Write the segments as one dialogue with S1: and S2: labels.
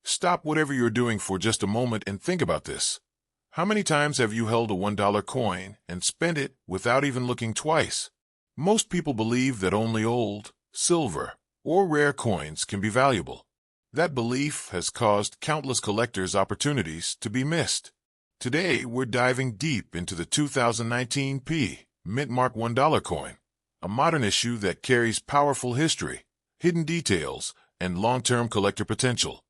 S1: Stop whatever you're doing for just a moment and think about this. How many times have you held a $1 coin and spent it without even looking twice? Most people believe that only old, silver, or rare coins can be valuable. That belief has caused countless collectors' opportunities to be missed. Today, we're diving deep into the 2019 Mint Mark $1 coin, a modern issue that carries powerful history, hidden details, and long-term collector potential.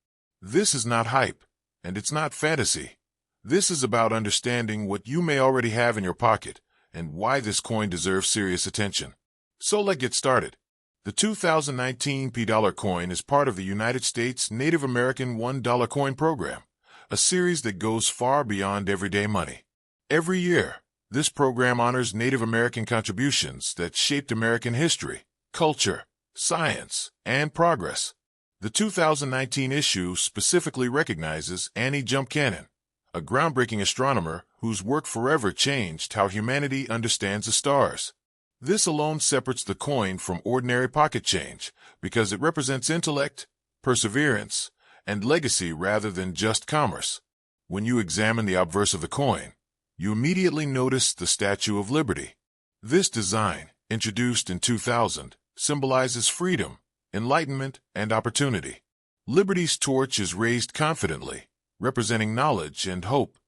S1: This is not hype, and it's not fantasy. This is about understanding what you may already have in your pocket and why this coin deserves serious attention. So let's get started. The 2019 $1 coin is part of the United States Native American $1 coin program, a series that goes far beyond everyday money. Every year, this program honors Native American contributions that shaped American history, culture, science, and progress. The 2019 issue specifically recognizes Annie Jump Cannon, a groundbreaking astronomer whose work forever changed how humanity understands the stars. This alone separates the coin from ordinary pocket change because it represents intellect, perseverance, and legacy rather than just commerce. When you examine the obverse of the coin, you immediately notice the Statue of Liberty. This design, introduced in 2000, symbolizes freedom, enlightenment, and opportunity. Liberty's torch is raised confidently, representing knowledge and hope,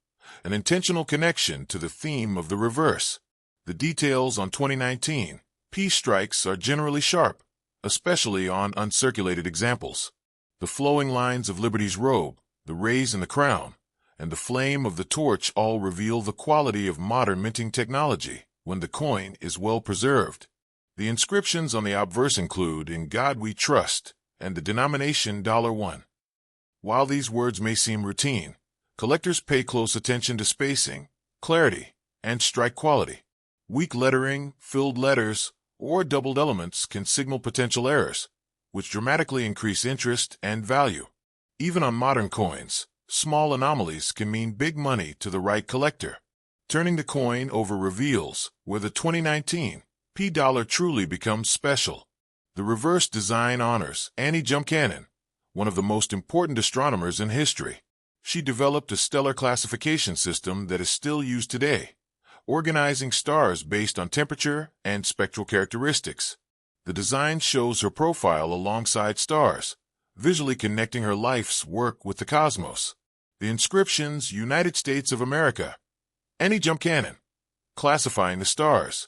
S1: an intentional connection to the theme of the reverse. The details on 2019 P strikes are generally sharp, especially on uncirculated examples. The flowing lines of Liberty's robe, the rays in the crown, and the flame of the torch all reveal the quality of modern minting technology when the coin is well preserved. The inscriptions on the obverse include "In God We Trust" and the denomination $1. While these words may seem routine, collectors pay close attention to spacing, clarity, and strike quality. Weak lettering, filled letters, or doubled elements can signal potential errors, which dramatically increase interest and value. Even on modern coins, small anomalies can mean big money to the right collector. Turning the coin over reveals where the 2019 $1 truly becomes special. The reverse design honors Annie Jump Cannon, one of the most important astronomers in history. She developed a stellar classification system that is still used today, organizing stars based on temperature and spectral characteristics. The design shows her profile alongside stars, visually connecting her life's work with the cosmos. The inscriptions "United States of America," Annie Jump Cannon, classifying the stars,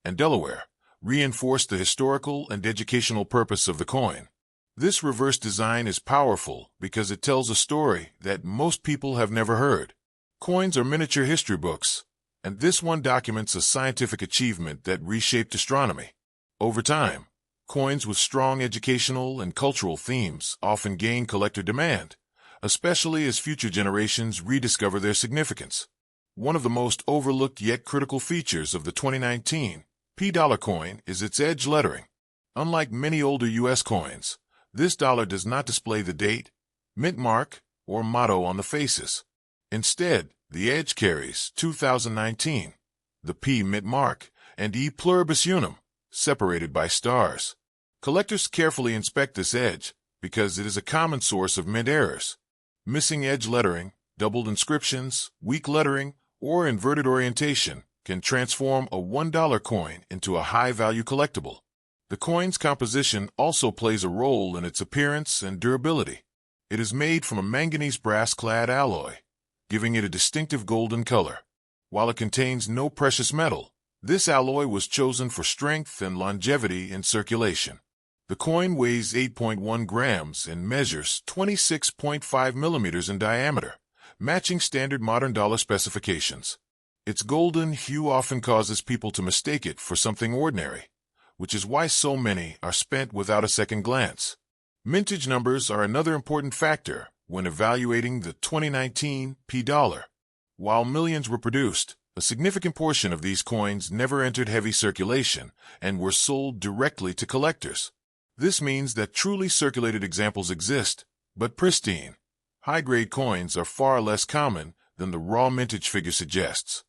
S1: and Delaware reinforce the historical and educational purpose of the coin. This reverse design is powerful because it tells a story that most people have never heard. Coins are miniature history books, and this one documents a scientific achievement that reshaped astronomy. Over time, coins with strong educational and cultural themes often gain collector demand, especially as future generations rediscover their significance. One of the most overlooked yet critical features of the 2019 $1 coin is its edge lettering. Unlike many older U.S. coins, this dollar does not display the date, mint mark, or motto on the faces. Instead, the edge carries 2019, the P mint mark, and E pluribus unum, separated by stars. Collectors carefully inspect this edge because it is a common source of mint errors. Missing edge lettering, doubled inscriptions, weak lettering, or inverted orientation can transform a $1 coin into a high-value collectible. The coin's composition also plays a role in its appearance and durability. It is made from a manganese brass-clad alloy, giving it a distinctive golden color. While it contains no precious metal, this alloy was chosen for strength and longevity in circulation. The coin weighs 8.1 grams and measures 26.5 millimeters in diameter, matching standard modern dollar specifications. Its golden hue often causes people to mistake it for something ordinary, which is why so many are spent without a second glance. Mintage numbers are another important factor when evaluating the 2019 $1. While millions were produced, a significant portion of these coins never entered heavy circulation and were sold directly to collectors. This means that truly circulated examples exist, but pristine, high-grade coins are far less common than the raw mintage figure suggests.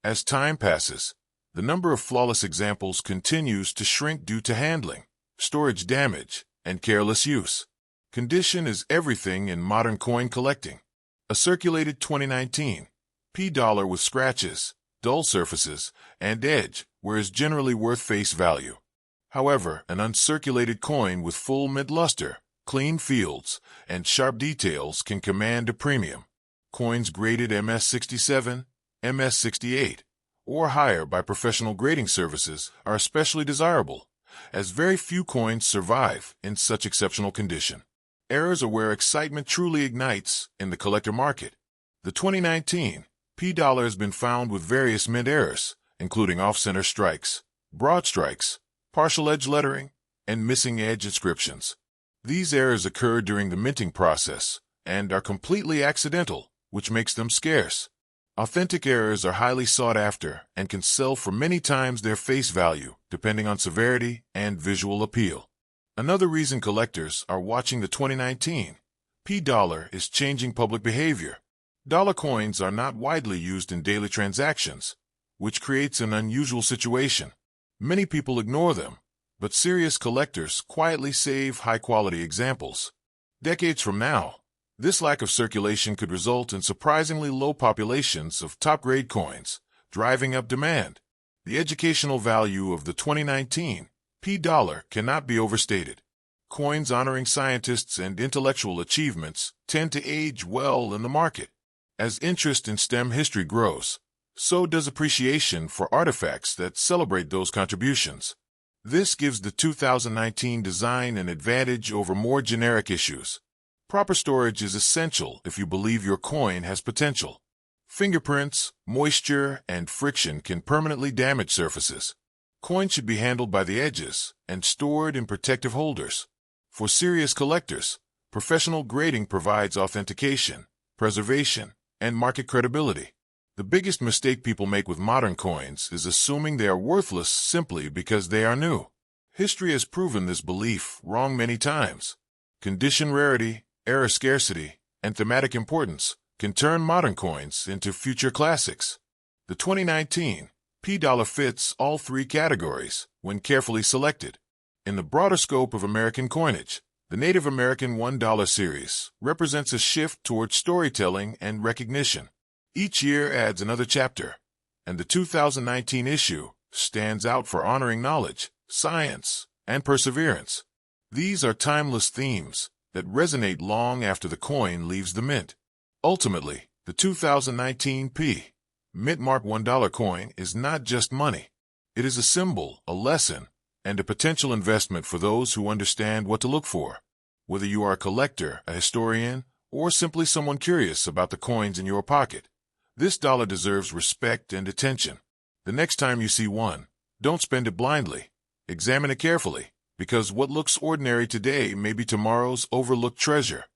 S1: As time passes, the number of flawless examples continues to shrink due to handling, storage damage, and careless use. Condition is everything in modern coin collecting. A circulated 2019 P dollar with scratches, dull surfaces, and edge, whereas generally worth face value. However, an uncirculated coin with full mint luster, clean fields, and sharp details can command a premium. Coins graded MS67, MS68, or higher by professional grading services are especially desirable, as very few coins survive in such exceptional condition. Errors are where excitement truly ignites in the collector market. The 2019 P dollar has been found with various mint errors, including off-center strikes, broad strikes, partial edge lettering, and missing edge inscriptions. These errors occur during the minting process and are completely accidental, which makes them scarce. Authentic errors are highly sought after and can sell for many times their face value, depending on severity and visual appeal. Another reason collectors are watching the 2019 P dollar is changing public behavior. Dollar coins are not widely used in daily transactions, which creates an unusual situation. Many people ignore them, but serious collectors quietly save high-quality examples. Decades from now, this lack of circulation could result in surprisingly low populations of top-grade coins, driving up demand. The educational value of the 2019 P dollar cannot be overstated. Coins honoring scientists and intellectual achievements tend to age well in the market. As interest in STEM history grows, so does appreciation for artifacts that celebrate those contributions. This gives the 2019 design an advantage over more generic issues. Proper storage is essential if you believe your coin has potential. Fingerprints, moisture, and friction can permanently damage surfaces. Coins should be handled by the edges and stored in protective holders. For serious collectors, professional grading provides authentication, preservation, and market credibility. The biggest mistake people make with modern coins is assuming they are worthless simply because they are new. History has proven this belief wrong many times. Condition rarity, era scarcity, and thematic importance can turn modern coins into future classics. The 2019 P dollar fits all three categories when carefully selected. In the broader scope of American coinage, the Native American $1 series represents a shift toward storytelling and recognition. Each year adds another chapter, and the 2019 issue stands out for honoring knowledge, science, and perseverance. These are timeless themes that resonate long after the coin leaves the mint. Ultimately, the 2019 P Mint Mark $1 coin is not just money. It is a symbol, a lesson, and a potential investment for those who understand what to look for. Whether you are a collector, a historian, or simply someone curious about the coins in your pocket, this dollar deserves respect and attention. The next time you see one, don't spend it blindly. Examine it carefully, because what looks ordinary today may be tomorrow's overlooked treasure.